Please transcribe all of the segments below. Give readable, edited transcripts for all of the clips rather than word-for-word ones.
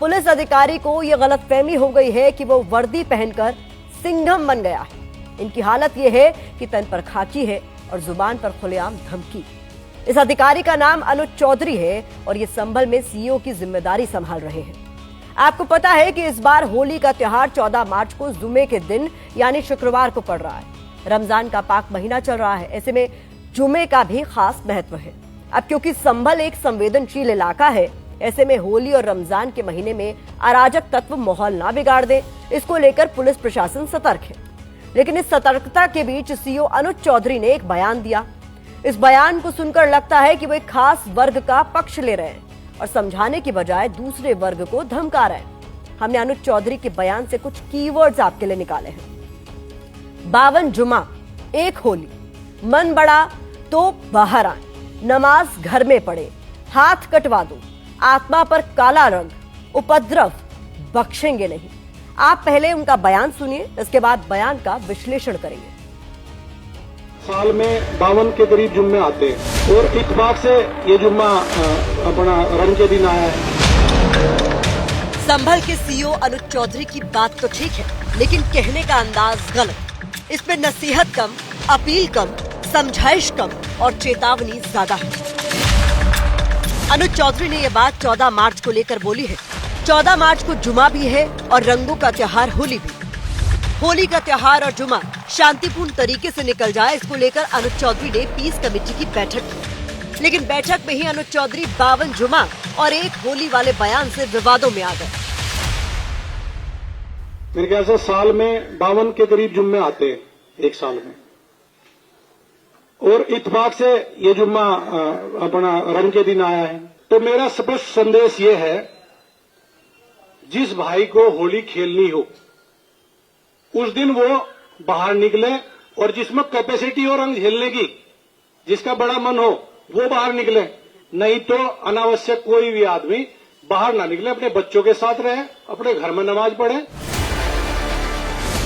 Police अधिकारी को यह गलतफहमी हो गई है कि वो वर्दी पहनकर सिंघम बन गया है। इनकी हालत यह है कि तन पर खाकी है और जुबान पर खुलेआम धमकी। इस अधिकारी का नाम अनुज चौधरी है और ये संभल में सीईओ की जिम्मेदारी संभाल रहे हैं। आपको पता है कि इस बार होली का त्योहार 14 मार्च को जुमे के दिन यानी शुक्रवार को पड़ रहा है। रमजान का पाक महीना चल रहा है, ऐसे में जुमे का भी खास महत्व है। अब क्योंकि संभल एक संवेदनशील इलाका है, ऐसे में होली और रमजान के महीने में अराजक तत्व माहौल ना बिगाड़ दे, इसको लेकर पुलिस प्रशासन सतर्क है। लेकिन इस सतर्कता के बीच सीईओ अनुज चौधरी ने एक बयान दिया। इस बयान को सुनकर लगता है कि वो एक खास वर्ग का पक्ष ले रहे हैं और समझाने की बजाय दूसरे वर्ग को धमका रहे हैं। हमने अनुज चौधरी के बयान से कुछ कीवर्ड्स आपके लिए निकाले हैं। 52 जुमा, एक होली, मन बड़ा तो बाहर आए, नमाज घर में पढ़े, हाथ कटवा दो, आत्मा पर काला रंग, उपद्रव बख्शेंगे नहीं। आप पहले उनका बयान सुनिए, इसके बाद बयान का विश्लेषण करेंगे। साल में 52 के करीब जुम्मे आते हैं और इत्तेफाक से ये जुम्मा अपना रंग के दिन आया है। संभल के सीईओ अनुज चौधरी की बात तो ठीक है, लेकिन कहने का अंदाज गलत। इसमें नसीहत कम, अपील कम, समझाइश कम और चेतावनी ज्यादा है। अनुज चौधरी ने यह बात 14 मार्च को लेकर बोली है। 14 मार्च को जुमा भी है और रंगों का त्योहार होली भी। होली का त्योहार और जुमा शांतिपूर्ण तरीके से निकल जाए, इसको लेकर अनुज चौधरी ने पीस कमेटी की बैठक की। लेकिन बैठक में ही अनुज चौधरी 52 जुमा और एक होली वाले बयान से विवादों में आ गए। मेरे ख्याल से साल में 52 के करीब जुम्मे आते हैं एक साल में और इत्तेफाक से ये जुम्मा अपना रंग के दिन आया है। तो मेरा स्पष्ट संदेश ये है, जिस भाई को होली खेलनी हो उस दिन वो बाहर निकले और जिसमें कैपेसिटी हो रंग खेलने की, जिसका बड़ा मन हो वो बाहर निकले, नहीं तो अनावश्यक कोई भी आदमी बाहर ना निकले, अपने बच्चों के साथ रहे, अपने घर में नमाज पढ़े।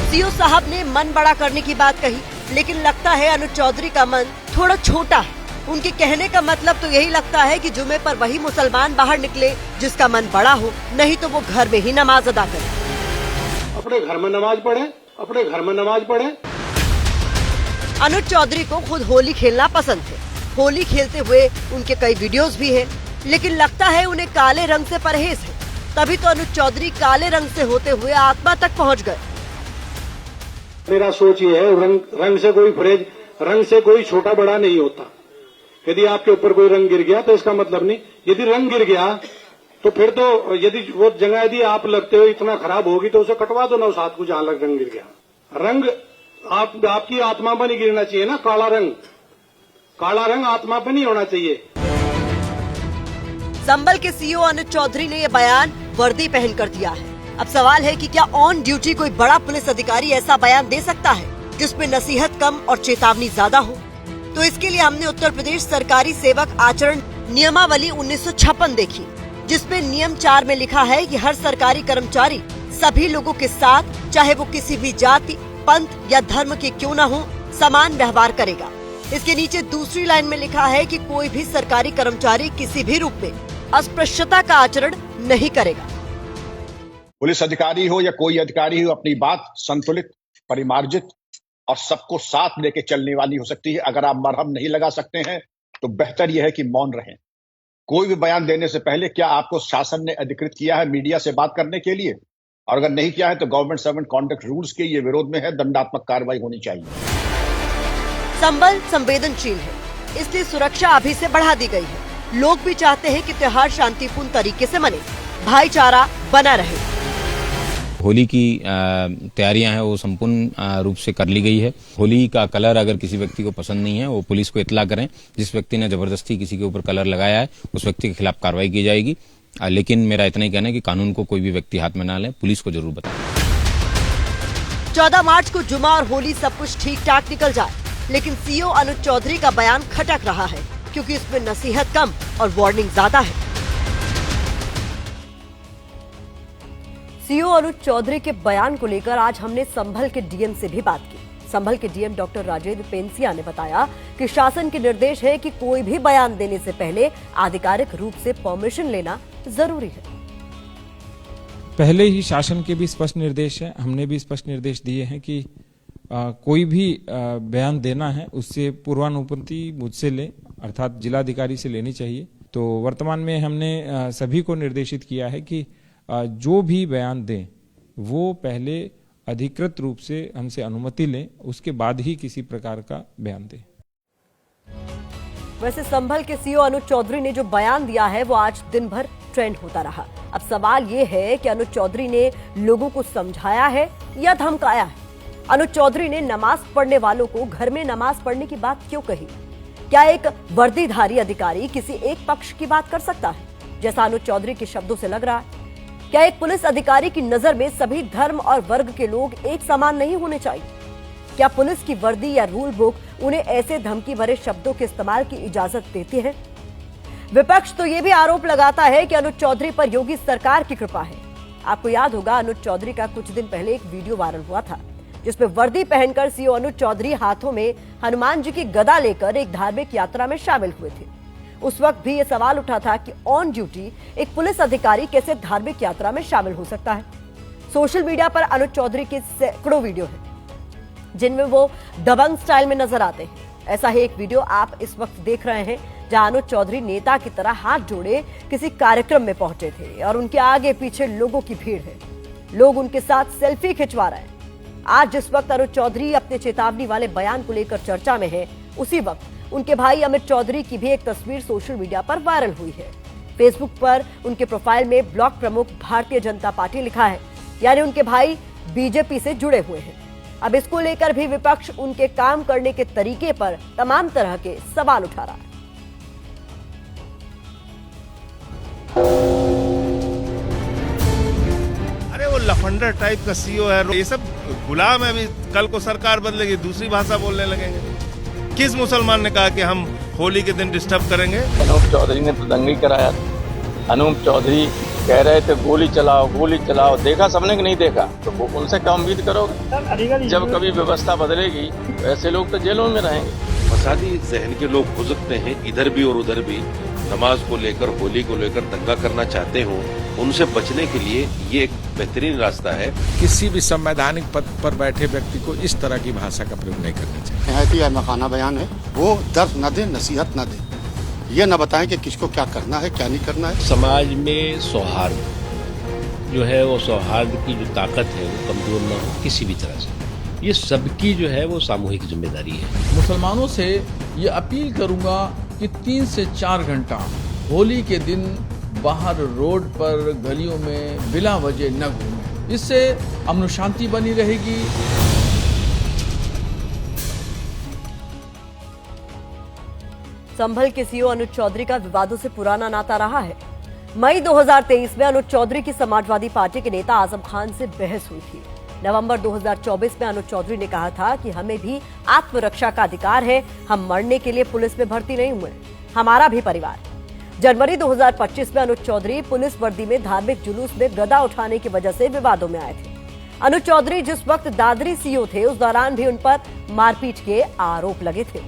सीईओ साहब ने मन बड़ा करने की बात कही, लेकिन लगता है अनुज चौधरी का मन थोड़ा छोटा है। उनके कहने का मतलब तो यही लगता है कि जुमे पर वही मुसलमान बाहर निकले जिसका मन बड़ा हो, नहीं तो वो घर में ही नमाज अदा करे, अपने घर में नमाज पढ़े, अपने घर में नमाज पढ़े। अनुज चौधरी को खुद होली खेलना पसंद है। होली खेलते हुए उनके कई वीडियोस भी हैं, लेकिन लगता है उन्हें काले रंग से परहेज है। तभी तो अनुज चौधरी काले रंग से होते हुए आत्मा तक पहुंच गए। मेरा सोच ये है, रंग से कोई परहेज, रंग से कोई छोटा बड़ा नहीं होता। यदि आपके ऊपर कोई रंग गिर गया तो इसका मतलब नहीं, यदि रंग गिर गया तो फिर तो यदि वो जगह यदि आप लगते हो इतना खराब होगी तो उसे कटवा दो ना, उस हाथ को जहां लग रंग गिर गया। रंग आपकी आत्मा पर नहीं गिरना चाहिए ना, काला रंग आत्मा पर नहीं होना चाहिए। संभल के सीईओ अनुज चौधरी ने यह बयान वर्दी पहनकर दिया है। अब सवाल है कि क्या ऑन ड्यूटी कोई बड़ा पुलिस अधिकारी ऐसा बयान दे सकता है जिसमें नसीहत कम और चेतावनी ज्यादा हो? तो इसके लिए हमने उत्तर प्रदेश सरकारी सेवक आचरण नियमावली 1956 देखी, जिसमें नियम 4 में लिखा है कि हर सरकारी कर्मचारी सभी लोगों के साथ, चाहे वो किसी भी जाति, पंथ या धर्म के क्यों न हो, समान व्यवहार करेगा। इसके नीचे दूसरी लाइन में लिखा है कि कोई भी सरकारी कर्मचारी किसी भी रूप में अस्पृश्यता का आचरण नहीं करेगा। पुलिस अधिकारी हो या कोई अधिकारी हो, अपनी बात संतुलित, परिमार्जित और सबको साथ लेके चलने वाली हो सकती है। अगर आप मरहम नहीं लगा सकते हैं तो बेहतर यह है कि मौन रहें। कोई भी बयान देने से पहले क्या आपको शासन ने अधिकृत किया है मीडिया से बात करने के लिए? और अगर नहीं किया है तो गवर्नमेंट सर्वेंट कॉन्डक्ट रूल्स के ये विरोध में है, दंडात्मक कार्रवाई होनी चाहिए। संभल संवेदनशील है, इसलिए सुरक्षा अभी से बढ़ा दी गई है। लोग भी चाहते हैं कि त्योहार शांतिपूर्ण तरीके से मने, भाईचारा बना रहे। होली की तैयारियां हैं वो संपूर्ण रूप से कर ली गई है। होली का कलर अगर किसी व्यक्ति को पसंद नहीं है वो पुलिस को इत्तला करें। जिस व्यक्ति ने जबरदस्ती किसी के ऊपर कलर लगाया है उस व्यक्ति के खिलाफ कार्रवाई की जाएगी। लेकिन मेरा इतना ही कहना है कि कानून को कोई भी व्यक्ति हाथ में ना ले, पुलिस को जरूर बताएं। 14 मार्च को जुमा और होली सब कुछ ठीक ठाक निकल जाए, लेकिन सीईओ अनुज चौधरी का बयान खटक रहा है क्योंकि इसमें नसीहत कम और वार्निंग ज्यादा है। सीईओ अनुज चौधरी के बयान को लेकर आज हमने संभल के डीएम से भी बात की। संभल के डीएम डॉक्टर राजेंद्र पेंसिया ने बताया कि शासन के निर्देश है कि कोई भी बयान देने से पहले आधिकारिक रूप से परमिशन लेना जरूरी है। पहले ही शासन के भी स्पष्ट निर्देश है, हमने भी स्पष्ट निर्देश दिए हैं कि कोई भी बयान देना है उससे पूर्वानुमति मुझसे ले, अर्थात जिलाधिकारी से लेनी चाहिए। तो वर्तमान में हमने सभी को निर्देशित किया है कि जो भी बयान दें वो पहले अधिकृत रूप से हमसे अनुमति लें, उसके बाद ही किसी प्रकार का बयान दें। वैसे संभल के सीईओ अनुज चौधरी ने जो बयान दिया है वो आज दिन भर ट्रेंड होता रहा। अब सवाल ये है कि अनुज चौधरी ने लोगों को समझाया है या धमकाया है। अनुज चौधरी ने नमाज पढ़ने वालों को घर में नमाज पढ़ने की बात क्यों कही? क्या एक वर्दीधारी अधिकारी किसी एक पक्ष की बात कर सकता है, जैसा अनुज चौधरी के शब्दों से लग रहा है? क्या एक पुलिस अधिकारी की नजर में सभी धर्म और वर्ग के लोग एक समान नहीं होने चाहिए? क्या पुलिस की वर्दी या रूल बुक उन्हें ऐसे धमकी भरे शब्दों के इस्तेमाल की इजाजत देती है? विपक्ष तो यह भी आरोप लगाता है कि अनुज चौधरी पर योगी सरकार की कृपा है। आपको याद होगा अनुज चौधरी का कुछ दिन पहले एक वीडियो वायरल हुआ था जिसमें वर्दी पहनकर सीईओ अनुज चौधरी हाथों में हनुमान जी की गदा लेकर एक धार्मिक यात्रा में शामिल हुए थे। उस वक्त भी यह सवाल उठा था कि ऑन ड्यूटी एक पुलिस अधिकारी कैसे धार्मिक यात्रा में शामिल हो सकता है। सोशल मीडिया पर अनुज चौधरी के सैकड़ों वीडियो हैं जिनमें वो दबंग स्टाइल में नजर आते हैं। ऐसा ही एक वीडियो आप इस वक्त देख रहे हैं जहां अनुज चौधरी नेता की तरह हाथ जोड़े किसी कार्यक्रम में पहुंचे थे और उनके आगे पीछे लोगों की भीड़ है। लोग उनके साथ सेल्फी खिंचवा रहे हैं। आज जिस वक्त अनुज चौधरी अपने चेतावनी वाले बयान को लेकर चर्चा में है, उसी वक्त उनके भाई अमित चौधरी की भी एक तस्वीर सोशल मीडिया पर वायरल हुई है। फेसबुक पर उनके प्रोफाइल में ब्लॉक प्रमुख भारतीय जनता पार्टी लिखा है, यानी उनके भाई बीजेपी से जुड़े हुए हैं। अब इसको लेकर भी विपक्ष उनके काम करने के तरीके पर तमाम तरह के सवाल उठा रहा है। अरे वो लफंडर टाइप का सीईओ है, ये सब गुलाम है। अभी कल को सरकार बदलेगी, दूसरी भाषा बोलने लगेंगे। किस मुसलमान ने कहा कि हम होली के दिन डिस्टर्ब करेंगे? अनूप चौधरी ने तो दंगल कराया। अनूप चौधरी कह रहे थे गोली चलाओ गोली चलाओ, देखा सबने कि नहीं देखा? तो वो उनसे क्या उम्मीद करोगे? जब कभी व्यवस्था बदलेगी तो ऐसे लोग तो जेलों में रहेंगे। फसादी जहन के लोग हो सकते हैं, इधर भी और उधर भी नमाज को लेकर, होली को लेकर दंगा करना चाहते हो, उनसे बचने के लिए ये एक बेहतरीन रास्ता है। किसी भी संवैधानिक पद पर बैठे व्यक्ति को इस तरह की भाषा का प्रयोग नहीं करना चाहिए। निहायती अहमकाना बयान है, वो दर्द न दे, नसीहत न दे, ये न बताएं कि किसको क्या करना है क्या नहीं करना है। समाज में सौहार्द जो है, वो सौहार्द की जो ताकत है वो कमजोर न हो किसी भी तरह से। ये सबकी जो है वो सामूहिक जिम्मेदारी है। मुसलमानों से ये अपील करूंगा कि 3 से 4 घंटा होली के दिन बाहर रोड पर गलियों में बिला वजह न घूमें, इससे अमन शांति बनी रहेगी। संभल के सीईओ अनुज चौधरी का विवादों से पुराना नाता रहा है। मई 2023 में अनुज चौधरी की समाजवादी पार्टी के नेता आजम खान से बहस हुई थी। नवंबर 2024 में अनुज चौधरी ने कहा था कि हमें भी आत्मरक्षा का अधिकार है, हम मरने के लिए पुलिस में भर्ती नहीं हुए, हमारा भी परिवार। जनवरी 2025 में अनुज चौधरी पुलिस वर्दी में धार्मिक जुलूस में गदा उठाने की वजह से विवादों में आए थे। अनुज चौधरी जिस वक्त दादरी सीईओ थे, उस दौरान भी उन पर मारपीट के आरोप लगे थे।